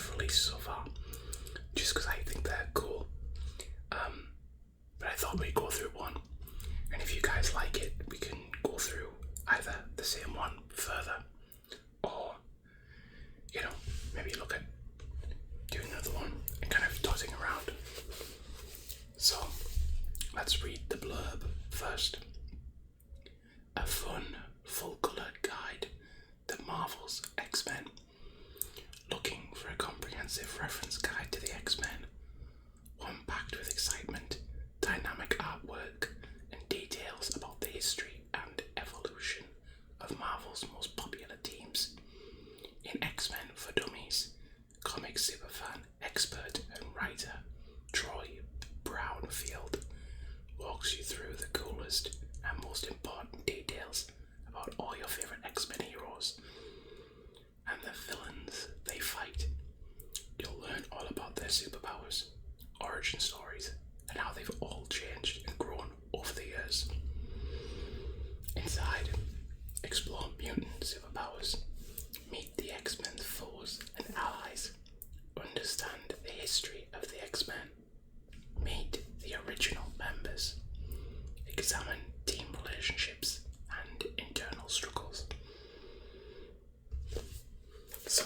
I've released so far, just because I think they're cool. But I thought we'd go through one, and if you guys like it, we can go through either the same one further, or, maybe look at doing another one and kind of dotting around. So, let's read the blurb first. A fun, full-coloured guide that Marvel's X-Men. Looking for a comprehensive reference guide to the X-Men, one packed with excitement, dynamic artwork, and details about the history and evolution of Marvel's most popular teams. In X-Men for Dummies, comic superfan, expert, and writer Troy Brownfield walks you through the coolest and most important details about all your favourite X-Men heroes and the villains they fight. You'll learn all about their superpowers, origin stories, and how they've all changed and grown over the years. Inside, explore mutant superpowers, meet the X-Men's foes and allies, understand the history of the X-Men, meet the original members, examine team relationships and internal struggles. So,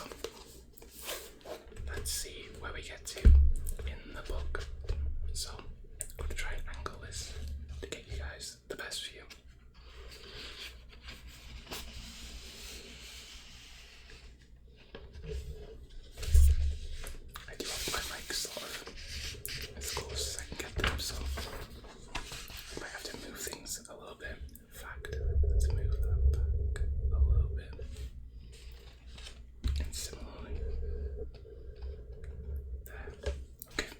let's see where we get to in the book. So, I'm going to try and angle this to get you guys the best view. I do have my mic sort of as close as I can get them, so I might have to move things a little bit. In fact, let's move that back a little bit. And similarly, there. Okay.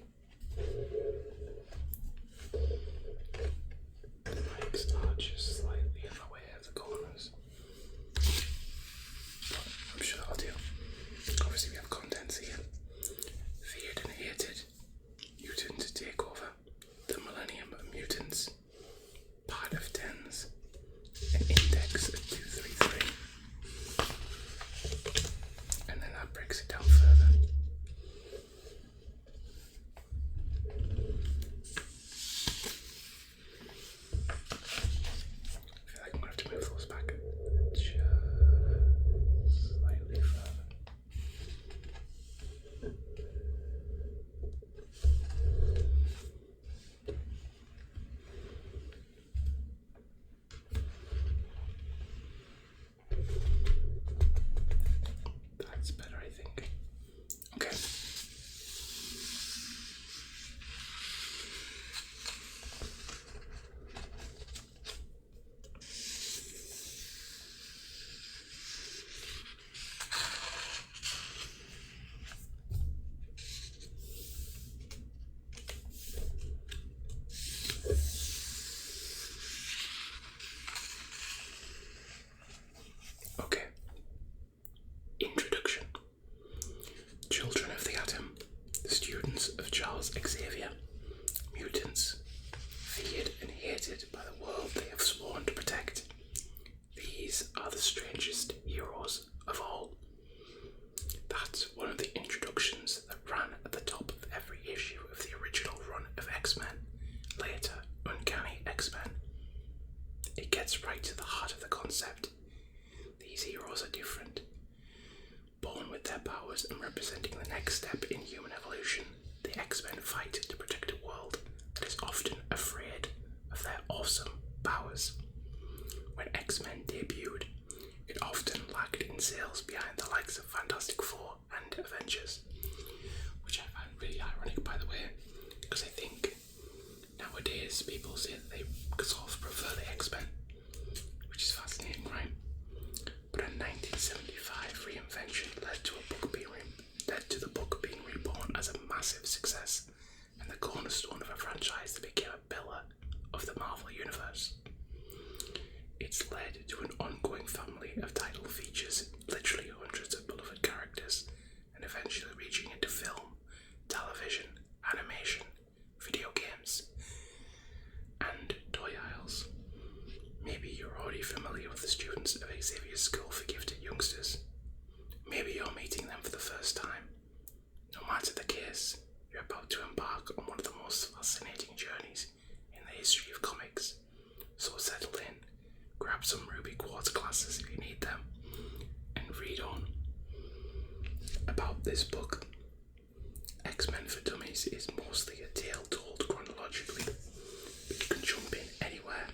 The mics are just slightly in the way of the corners. But I'm sure that'll do. Obviously we have contents here. Feared and hated. Mutant takeover. The Millennium of Mutants. Part of tens. An index of 233. And then that breaks it down further. I feel like I'm going to have to move those back just slightly further. That's better, I think. Okay. Okay. Introduction. Children of the Atom, the students of Charles Xavier, mutants, feared and hated by the world they have sworn to protect. These are the strangest heroes of all. That's one of the introductions that ran at the top of every issue of the original run of X-Men, later Uncanny X-Men. It gets right to the heart of the concept. These heroes are different. Born with their powers and representing the next step in human evolution, the X-Men fight to protect a world that is often afraid of their awesome powers. When X-Men debuted, it often lagged in sales behind the likes of Fantastic Four and Avengers, which I find really ironic, by the way, because I think nowadays people say that they sort of prefer the X-Men, which is fascinating, right? But a 1975 reinvention led to the book being reborn as a massive success and the cornerstone of a franchise that became a pillar of the Marvel Universe. It's led to an ongoing family of title features, literally hundreds of beloved characters, and eventually reaching into film, television, animation, video games, and toy aisles. Maybe you're already familiar with the students of Xavier's School for Gifted Youngsters. Maybe you're meeting them for the first time. this book, X-Men for Dummies is mostly a tale told chronologically, but you can jump in anywhere.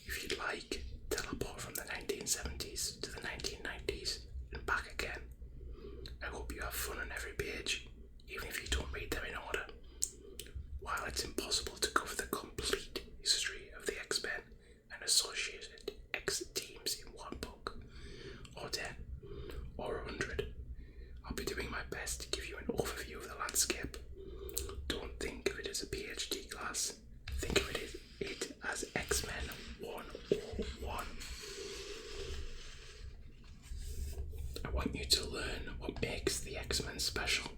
If you'd like, teleport from the 1970s to the 1990s and back again. I hope you have fun on every page, even if you don't read them in order. While it's impossible to cover the complete history of the X-Men and associated X-teams in one book, or 10, or 100, I'll be doing my best to give you an overview of the landscape. Don't think of it as a PhD class, think of it as X-Men 101. I want you to learn what makes the X-Men special,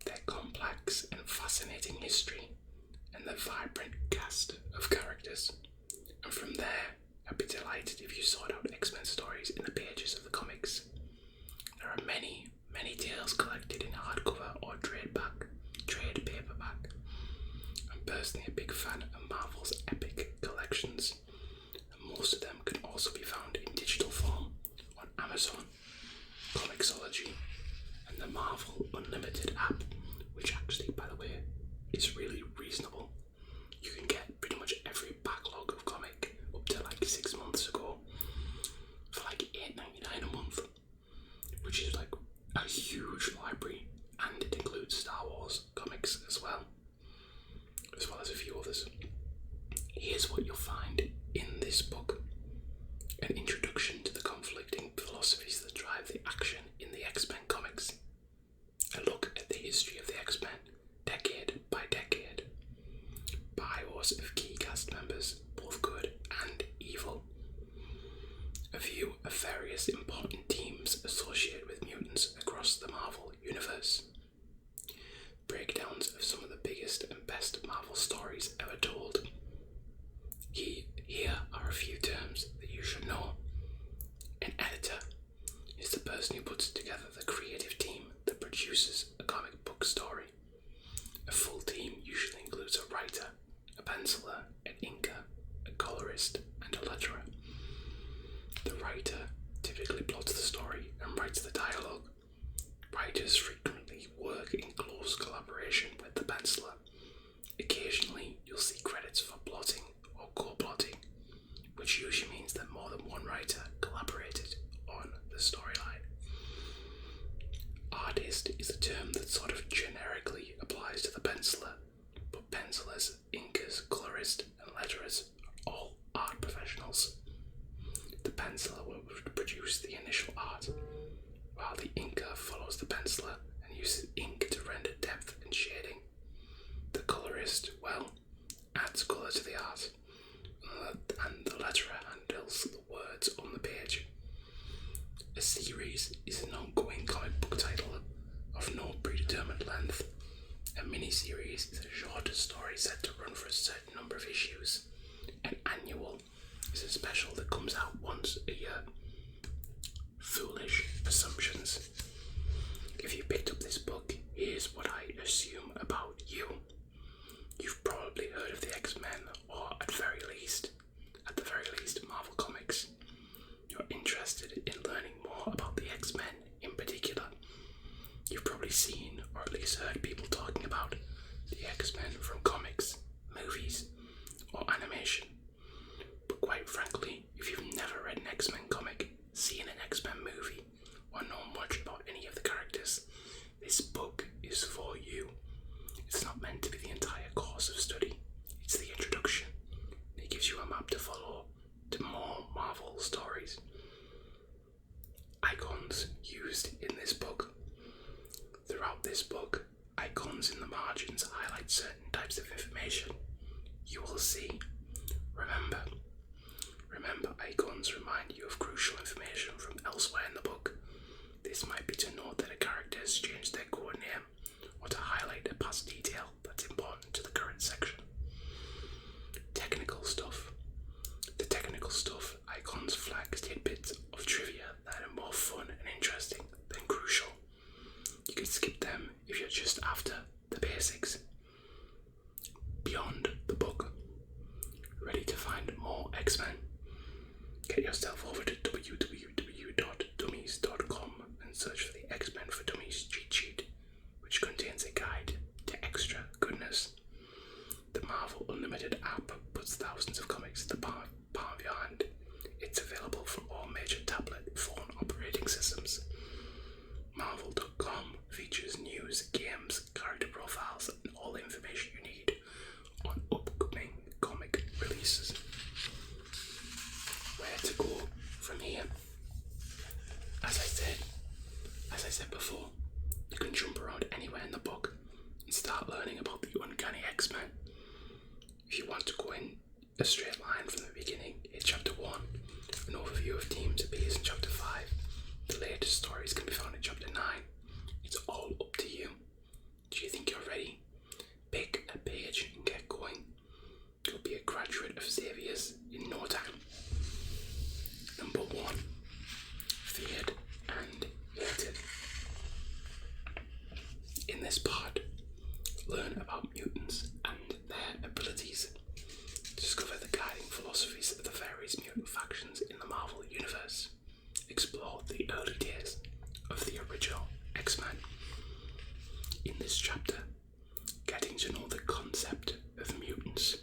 their complex and fascinating history, and the vibrant cast of characters. And from there, I'd be delighted if you sought out X-Men stories in the pages of the comics. There are many, many tales collected in hardcover or trade paperback. I'm personally a big fan of Marvel's epic collections, and most of them can also be found in digital form on Amazon, Comixology, and the Marvel Unlimited app, which actually, by the way, is really reasonable. You can get pretty much every backlog of comic up to like 6 months ago for like $8.99 a month, which is like a huge library, and it includes Star Wars comics as well as a few others. Here's what you'll find in this book: an introduction to the conflicting philosophies that drive the action in the X-Men comics, a look at the history of the X-Men decade by decade, bios of key cast members, both good and evil, a view of various important themes associated with mutants across the Marvel universe, breakdowns of some of the biggest and best Marvel stories ever told. Here are a few terms that you should know. An editor is the person who puts together the creative team that produces a comic book story. A full team usually includes a writer, a penciler, an inker, a colorist, and a letterer. The writer typically plots the story and writes the dialogue. Writers frequently work in close collaboration with the penciler. Occasionally, you'll see credits for plotting or co-plotting, which usually means that more than one writer collaborated on the storyline. Artist is a term that sort of generically applies to the penciler, but pencilers, inkers, colorists, and letterers are all art professionals. The penciler will produce the initial art, while the inker follows the penciler and uses ink to render depth and shading. The colorist, adds colour to the art, and the letterer handles the words on the page. A series is an ongoing comic book title of no predetermined length. A mini-series is a shorter story set to run for a certain number of issues. An annual is a special that comes out once a year. Foolish assumptions. If you picked up this book, here's what I assume about you. You've probably heard of the X-Men, or at the very least, Marvel Comics. You're interested in learning more about the X-Men in particular. You've probably seen, or at least heard people talking about, the X-Men from comics, movies, or animation. But quite frankly, if you've never read an X-Men comic, seen an X-Men movie, or know much about any of the characters, this book is for you. It's not meant to be the entire course of study. It's the introduction. It gives you a map to follow to more Marvel stories. Icons used in this book. Throughout this book, icons in the margins highlight certain types of information. You will see. Remember, icons remind you of crucial information from elsewhere in the book. This might be to note that a character has changed their code name, or to highlight a past detail that's important to the current section. Technical stuff. The technical stuff icons flag tidbits of trivia that are more fun and interesting than crucial. You can skip them if you're just after the basics. Beyond the book. Ready to find more X-Men? Get yourself over to www.dummies.com and search for the X-Men for Dummies cheat sheet. start learning about the uncanny X-Men. If you want to go in a straight line from the beginning, it's chapter 1. An overview of teams appears in chapter 5. The latest stories can be found in chapter 9. It's all up to you. Do you think you're ready? Pick a page and get going. You'll be a graduate of Xavier's in no time. Number 1. Feared and hated. In this part, learn about mutants and their abilities. Discover the guiding philosophies of the various mutant factions in the Marvel Universe. Explore the early days of the original X-Men. In this chapter, getting to know the concept of mutants,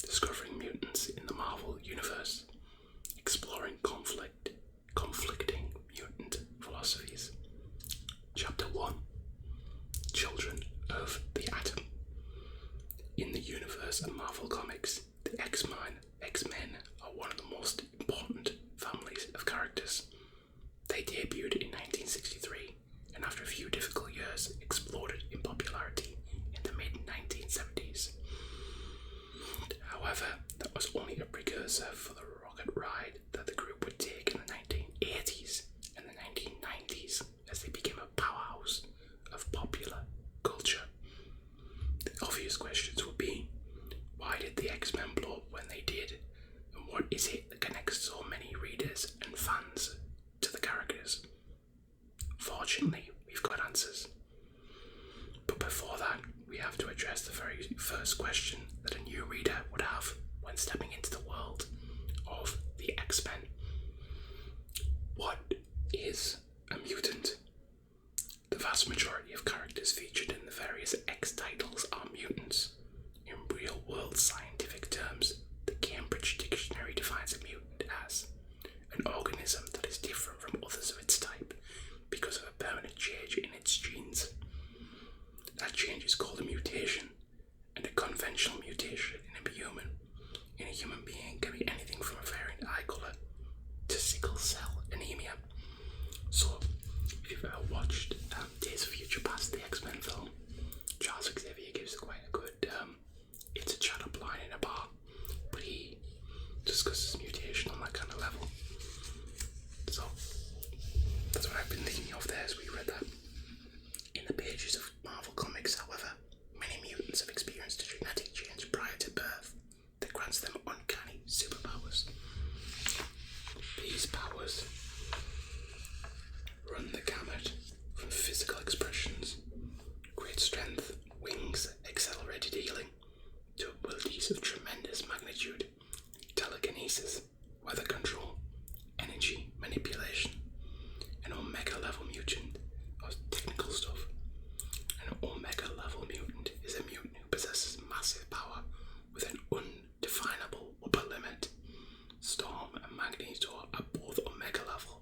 discovering mutants in the Marvel Universe, exploring conflicting mutant philosophies. Chapter 1. Children of the Atom. In the universe of Marvel Comics, the X-Men are one of the most important families of characters. They debuted in 1963 and after a few difficult years exploded in popularity in the mid-1970s. However, that was only a precursor for the rocket ride that the group would take in the 1980s and the 1990s as they became a powerhouse of popular culture. The obvious questions would be, why did the X-Men blow up when they did? And what is it that connects so many readers and fans to the characters? Fortunately, we've got answers. But before that, we have to address the very first question that a new reader would have when stepping into the world of the X-Men. What is a mutant? The vast majority of characters featured in the various X titles are mutants. In real-world scientific terms, the Cambridge Dictionary defines a mutant as an organism that is different from others of its type because of a permanent change in its genes. That change is called a mutation, and a conventional mutation in a human being can be anything from a variant eye colour to sickle cell anemia. So, if you've ever watched Days of Future Past, the X-Men film, Charles Xavier gives quite a good it's a chat-up line in a bar, but he discusses mutation on that kind of level. So, that's what I've been thinking of there as we read that. In the pages of Marvel Comics, however, many mutants have experienced a genetic change prior to birth that grants them uncanny superpowers. These powers run the gamut from physical expressions, great strength, wings, accelerated healing, to abilities of tremendous magnitude, telekinesis, weather control, energy manipulation. An Omega level mutant, or technical stuff. An Omega level mutant is a mutant who possesses massive power with an undefinable upper limit. Storm and Magneto are both Omega level.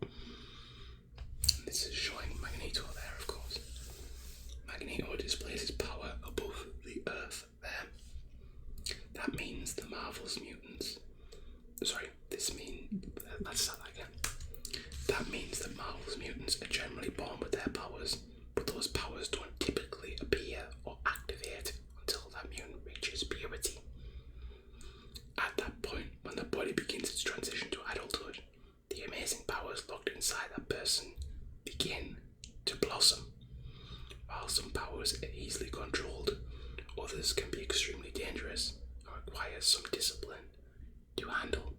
This is showing Magneto there, of course. Magneto displays his power above the Earth there. That means the Marvel's mutants. Let's start that again. That means that Marvel's mutants are generally born with their powers, but those powers don't typically appear or activate until that mutant reaches puberty. At that point, when the body begins its transition to adulthood, the amazing powers locked inside that person begin to blossom. While some powers are easily controlled, others can be extremely dangerous and require some discipline to handle.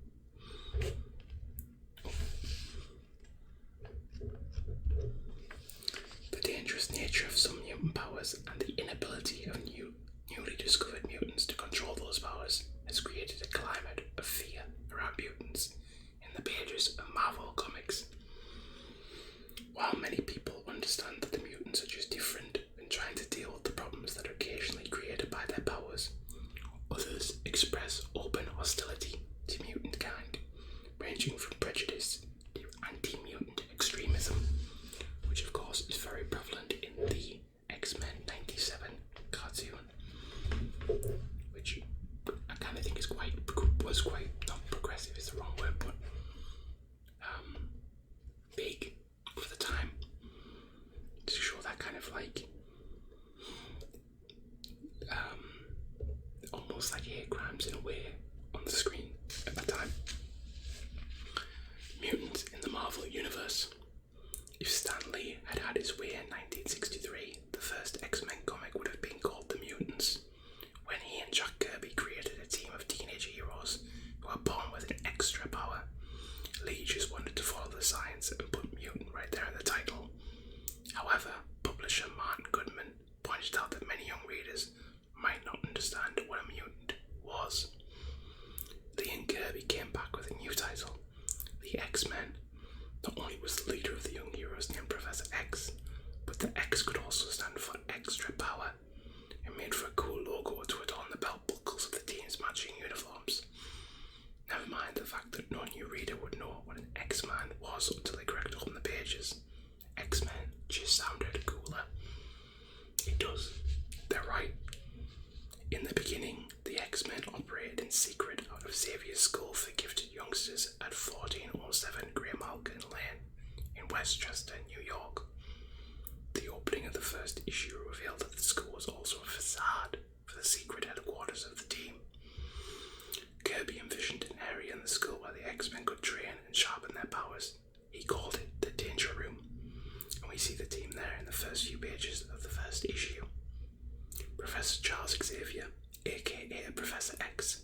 The dangerous nature of some mutant powers and the inability of newly discovered mutants to control those powers has created a climate of fear around mutants in the pages of Marvel Comics. While many people understand that the mutants are just different and trying to deal with the problems that are occasionally created by their powers, others express open hostility to mutant almost like hate crimes in a way on the screen at that time. Mutants in the Marvel Universe. If Stan Lee had had his way in 1963, the first X-Men comic would have been called The Mutants, when he and Jack Kirby created a team of teenage heroes who were born with an extra power. Lee just wanted to follow the science and put mutant right there in the title. However, publisher Martin Goodman pointed out that many young readers might not understand what a mutant was. Lee and Kirby came back with a new title, The X-Men. Not only was the leader of the young heroes named Professor X, but the X could also stand for extra power, and made for a cool logo to adorn the belt buckles of the team's matching uniforms. Never mind the fact that no new reader would know what an X-Man was until they cracked open the pages. X-Men just sounded cooler. It does. They're right. In the beginning, the X-Men operated in secret out of Xavier's school for gifted youngsters at 1407 Graymalkin Lane in Westchester, New York. The opening of the first issue revealed that the school was also a facade for the secret headquarters of the team. Kirby envisioned an area in the school where the X-Men could train and sharpen their powers. He called it the Danger Room, and we see the team there in the first few pages of the first issue. Professor Charles Xavier, aka Professor X,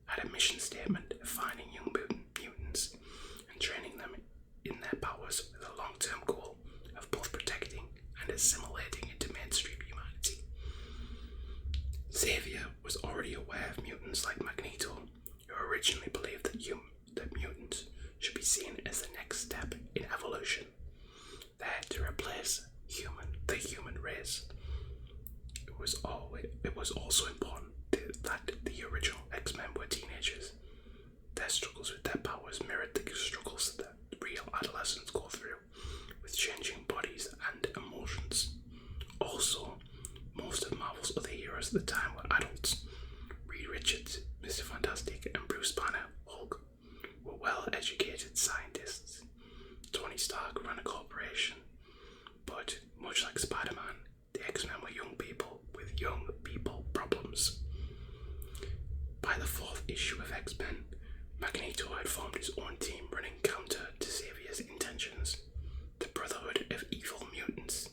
had a mission statement of finding young mutants and training them in their powers with a long-term goal of both protecting and assimilating into mainstream humanity. Xavier was already aware of mutants like Magneto, who originally believed that mutants should be seen as the next step in evolution, there to replace the human race. It was also important that the original X-Men were teenagers. Their struggles with their powers mirrored the struggles that real adolescents go through, with changing bodies and emotions. Also, most of Marvel's other heroes at the time were adults. Reed Richards, Mr. Fantastic, and Bruce Banner, Hulk, were well-educated scientists. Tony Stark ran a corporation, but much like Spider-Man, the X-Men were young people with young people problems. By the fourth issue of X-Men, Magneto had formed his own team running counter to Xavier's intentions, the Brotherhood of Evil Mutants.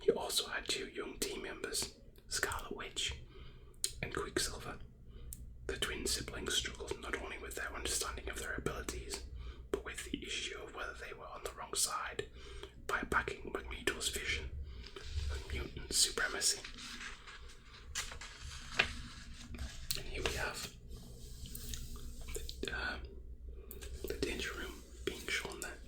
He also had two young team members, Scarlet Witch and Quicksilver. The twin siblings struggled not only with their understanding of their abilities, but with the issue of whether they were on the wrong side by backing Magneto's vision of mutant supremacy. And here we have the Danger Room being shown there.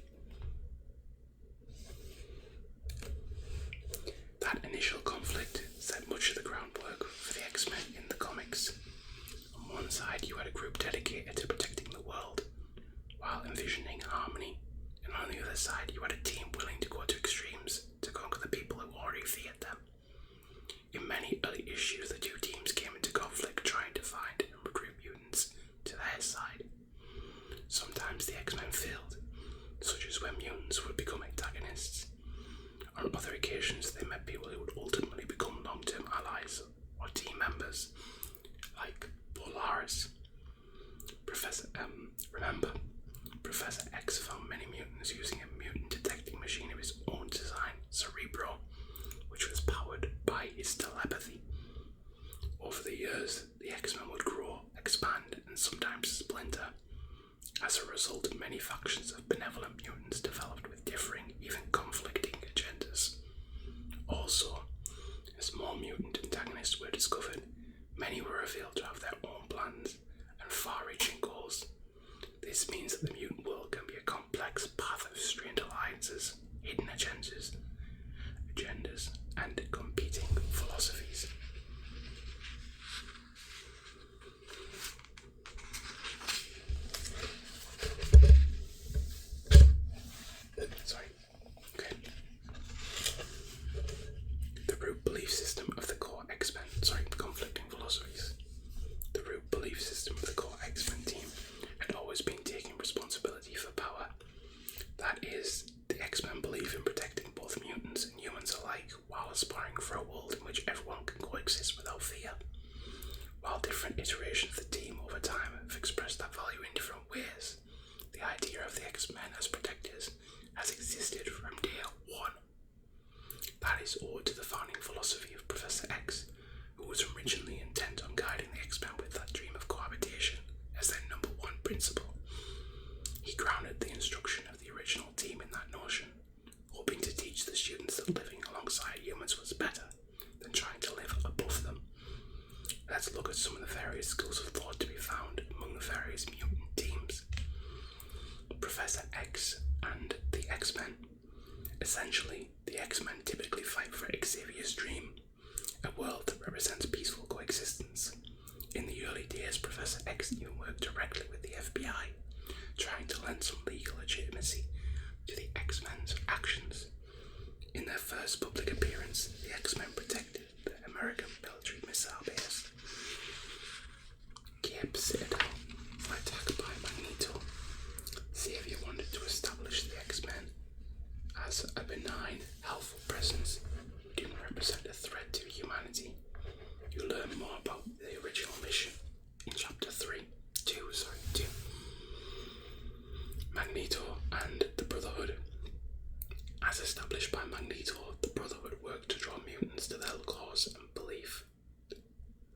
That initial conflict set much of the groundwork for the X-Men in the comics. On one side, you had a group dedicated to protecting the world, while envisioning harmony, and on the other side, you had a team willing to go to extremes to conquer the people who already feared them. In many early issues, the two teams came into conflict trying to find and recruit mutants to their side. Sometimes the X-Men failed, such as when mutants would become antagonists. On other occasions, they met people who would ultimately become long-term allies or team members, like Polaris. Remember, Professor X found many mutants using a mutant detecting machine of his own design, Cerebro, which was powered by his telepathy. Over the years, the X-Men would grow, expand, and sometimes splinter. As a result, many factions of benevolent mutants developed with differing, even conflicting agendas. Also, as more mutant antagonists were discovered, many were revealed to have their own plans and far-reaching goals. This means that the mutant world can be a complex path of strained alliances, hidden agendas, and competing philosophies. The root belief system of the core X-Men, conflicting philosophies. The root belief system of the core X-Men team had always been taking responsibility for power. That is, the X-Men believe in protecting both mutants and humans alike while aspiring for a world in which everyone can coexist without fear. While different iterations of the team over time have expressed that value in different ways, the idea of the X-Men as protectors has existed from day one. That is owed to the founding philosophy of Professor X, who was originally intent on guiding the X-Men with that dream of cohabitation as their number one principle. He grounded the instruction of the original team in that notion, hoping to teach the students that living alongside humans was better than trying to live above them. Let's look at some of the various schools of thought to be found among the various mutant teams. Professor X and the X-Men. Essentially, the X-Men typically fight for Xavier's dream, a world that represents peaceful coexistence. In the early days, Professor X even worked directly with the FBI, trying to lend some legal legitimacy to the X-Men's actions. In their first public appearance, the X-Men protected the American military missile base, Cape Citadel, from attack by Magneto. Xavier wanted to establish the X-Men as a benign, helpful presence who didn't represent a threat to humanity. You learn more about the original mission in Chapter 2. Magneto and the Brotherhood. As established by Magneto, the Brotherhood worked to draw mutants to their cause and belief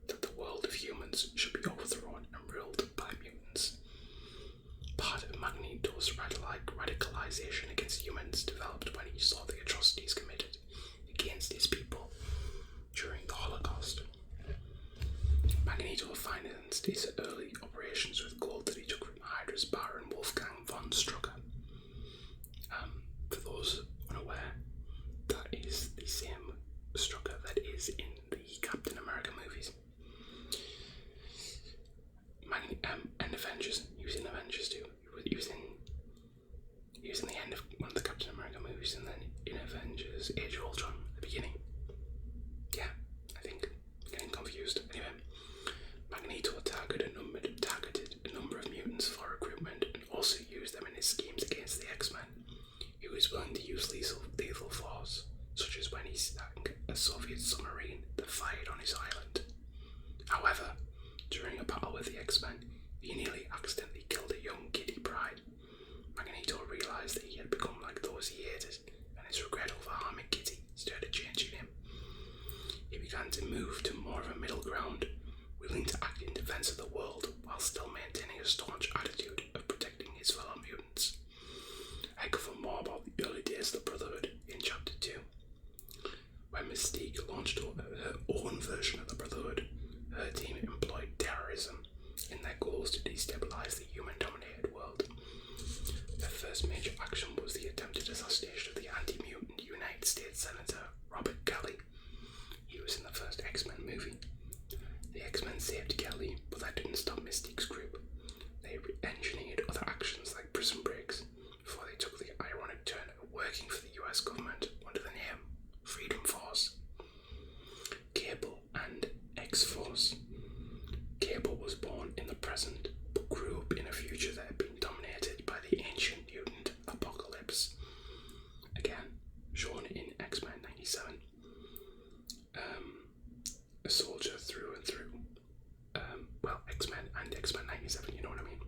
that the world of humans should be overthrown and ruled by mutants. Part of Magneto's radicalization against humans developed when he saw the atrocities committed against his people during the Holocaust. Magneto financed his early operations with gold that he took from Hydra's Baron Wolfgang von Strucker. For those unaware, that is the same Strucker that is in the Captain America movies. And Avengers, using Avengers too. He was in the end of one of the Captain America movies, and then in Avengers Age of Ultron at the beginning. Yeah, I think I'm getting confused. Anyway, Magneto targeted a number of mutants for recruitment and also used them in his schemes against the X-Men. He was willing to use lethal force, such as when he sank a Soviet submarine that fired on his island. However, during a battle with the X-Men, he nearly accidentally killed a young Kitty Pryde. Magneto realised that he had become like those he hated, and his regret over harming Kitty started changing him. He began to move to more of a middle ground, willing to act in defence of the world while still maintaining a staunch attitude of protecting his fellow mutants. I cover more about the early days of the Brotherhood in Chapter 2. When Mystique launched her own version of the Brotherhood, her team employed terrorism in their goals to destabilize the human-dominated world. Their first major action was the attempted assassination of the anti-mutant United States Senator Robert Kelly. He was in the first X-Men movie. The X-Men saved Kelly, but that didn't stop Mystique's group. They engineered other actions like prison breaks before they took the ironic turn of working for the US government under the name Freedom Force. Cable and X-Force. Cable was born in the present, but grew up in a future that had been dominated by the ancient mutant apocalypse. Again, shown in X-Men 97. A soldier through and through. X-Men and X-Men 97, you know what I mean.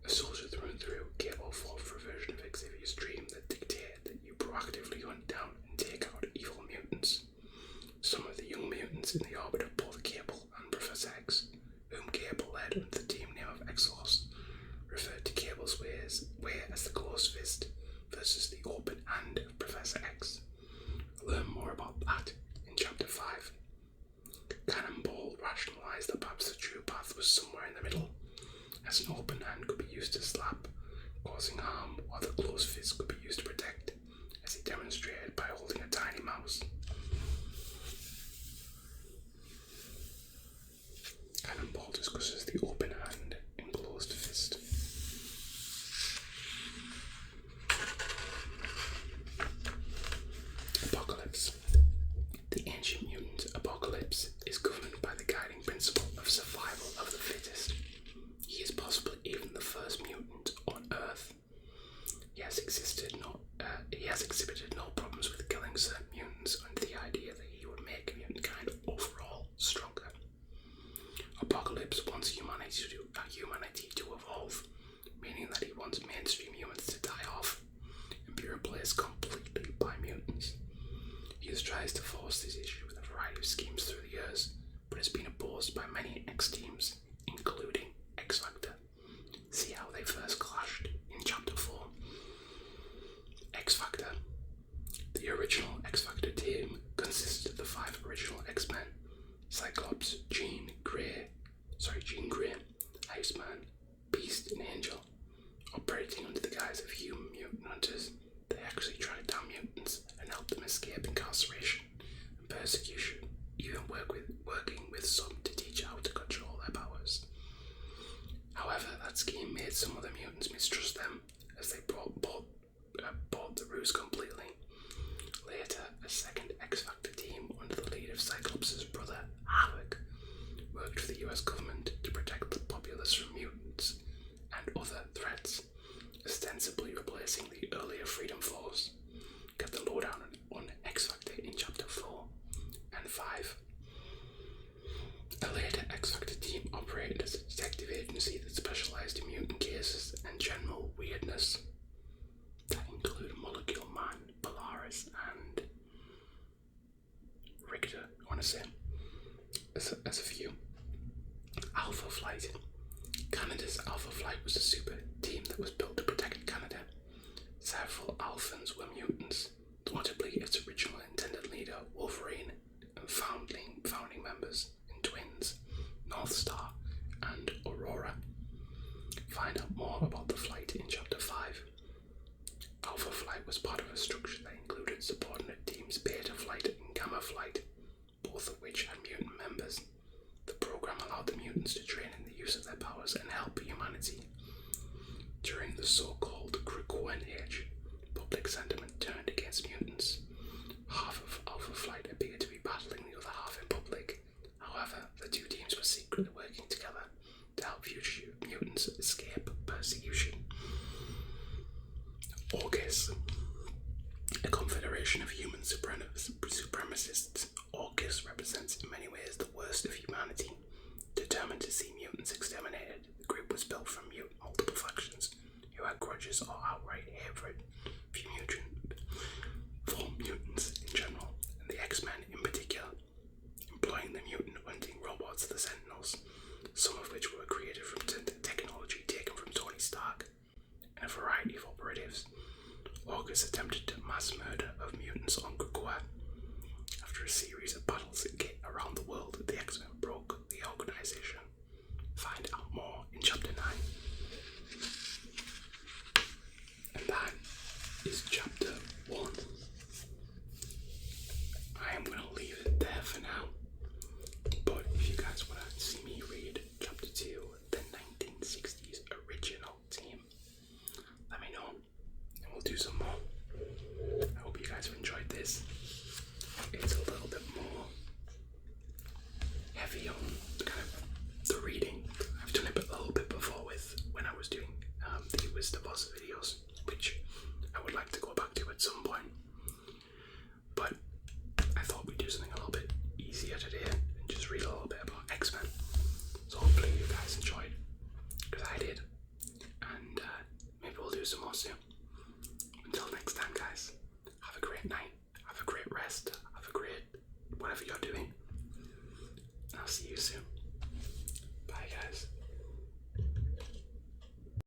A soldier through and through, Cable fought for a version of Xavier's dream that dictated that you proactively hunt down and take out evil mutants. Some of the young mutants in the orbit of both Cable and Professor X, whom Cable led under the team name of X-Force, referred to Cable's way as the closed fist versus the open hand of Professor X. Learn more about that in Chapter 5. Cannonball rationalised that perhaps the true path was somewhere in the middle, as an open hand could be used to slap, causing harm, while the closed fist could be used to protect, as he demonstrated by holding a tiny mouse. Cannonball discusses the open hand and closed fist. Apocalypse. The ancient mutant apocalypse is governed by the guiding principle of survival of the fittest. He is possibly even the first mutant on Earth. He has exhibited no problems with killing certain mutants and working with some to teach how to control their powers. However, that scheme made some other mutants mistrust them as they bought the ruse completely. Later, a second X-Factor team under the lead of Cyclops' brother, Havoc, worked for the US government to protect the populace from mutants and other threats, ostensibly replacing the earlier Freedom Force. Get the lowdown on X-Factor in Chapter 4 and 5. A later X-Factor team operated as a detective agency that specialised in mutant cases and general weirdness. That include Molecule Man, Polaris, and Richter, I want to say, as a few. Alpha Flight. Canada's Alpha Flight was a super team that was built to protect Canada. Several Alphans were mutants, notably its original intended leader, Wolverine, and founding members and twins, North Star and Aurora. Find out more about the flight in Chapter 5. Alpha Flight was part of a structure that included subordinate teams Beta Flight and Gamma Flight, both of which had mutant members. The program allowed the mutants to train in the use of their powers and help humanity. During the so-called Krakoan Age, public sentiment turned against mutants. Half of Alpha Flight appeared to be battling the other half in public. However, the two teams were secretly working together to help future mutants escape persecution. Orcus. A confederation of human supremacists, Orcus represents in many ways the worst of humanity. Determined to see mutants exterminated, the group was built from multiple factions who had grudges or outright hatred for mutants in general, and the X-Men in particular, employing the mutant hunting robots, the Sentinels, some of which were created from technology taken from Tony Stark, and a variety of operatives. Orcus attempted to mass murder of mutants on Krakoa. After a series of battles